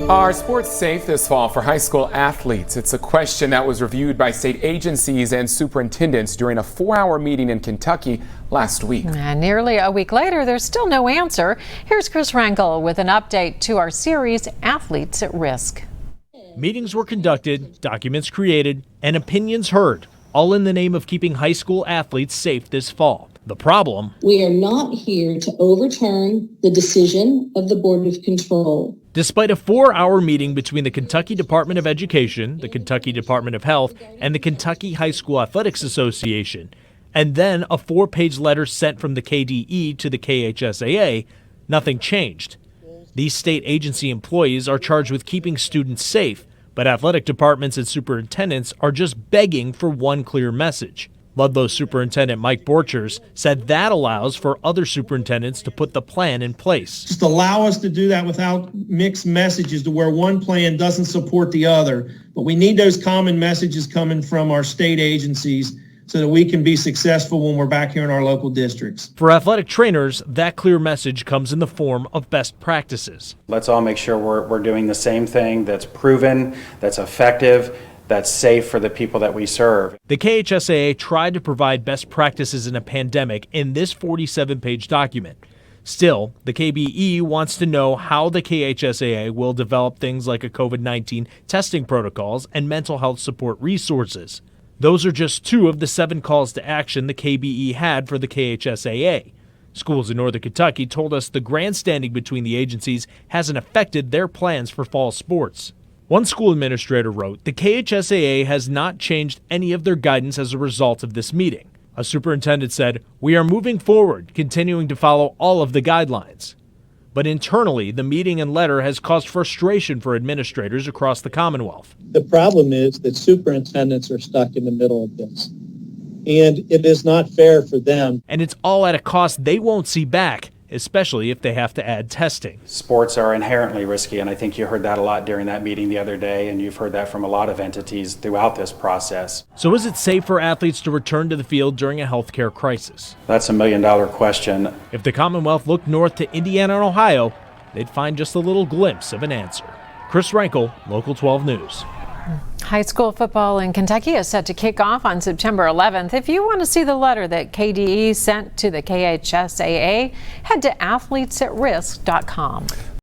Are sports safe this fall for high school athletes? It's a question that was reviewed by state agencies and superintendents during a 4-hour meeting in Kentucky last week. And nearly a week later, there's still no answer. Here's Chris Rankel with an update to our series, Athletes at Risk. Meetings were conducted, documents created, and opinions heard, all in the name of keeping high school athletes safe this fall. The problem? We are not here to overturn the decision of the Board of Control. Despite a 4-hour meeting between the Kentucky Department of Education, the Kentucky Department of Health, and the Kentucky High School Athletics Association, and then a 4-page letter sent from the KDE to the KHSAA, nothing changed. These state agency employees are charged with keeping students safe, but athletic departments and superintendents are just begging for one clear message. Ludlow Superintendent Mike Borchers said that allows for other superintendents to put the plan in place. Just allow us to do that without mixed messages to where one plan doesn't support the other. But we need those common messages coming from our state agencies so that we can be successful when we're back here in our local districts. For athletic trainers, that clear message comes in the form of best practices. Let's all make sure we're doing the same thing that's proven, that's effective, that's safe for the people that we serve. The KHSAA tried to provide best practices in a pandemic in this 47-page document. Still, the KBE wants to know how the KHSAA will develop things like a COVID-19 testing protocols and mental health support resources. Those are just 2 of the 7 calls to action the KBE had for the KHSAA. Schools in Northern Kentucky told us the grandstanding between the agencies hasn't affected their plans for fall sports. One school administrator wrote, the KHSAA has not changed any of their guidance as a result of this meeting. A superintendent said, we are moving forward, continuing to follow all of the guidelines. But internally, the meeting and letter has caused frustration for administrators across the Commonwealth. The problem is that superintendents are stuck in the middle of this, and it is not fair for them. And it's all at a cost they won't see back, especially if they have to add testing. Sports are inherently risky, and I think you heard that a lot during that meeting the other day, and you've heard that from a lot of entities throughout this process. So is it safe for athletes to return to the field during a healthcare crisis? That's a $1 million question. If the Commonwealth looked north to Indiana and Ohio, they'd find just a little glimpse of an answer. Chris Rankel, Local 12 News. High school football in Kentucky is set to kick off on September 11th. If you want to see the letter that KDE sent to the KHSAA, head to athletesatrisk.com.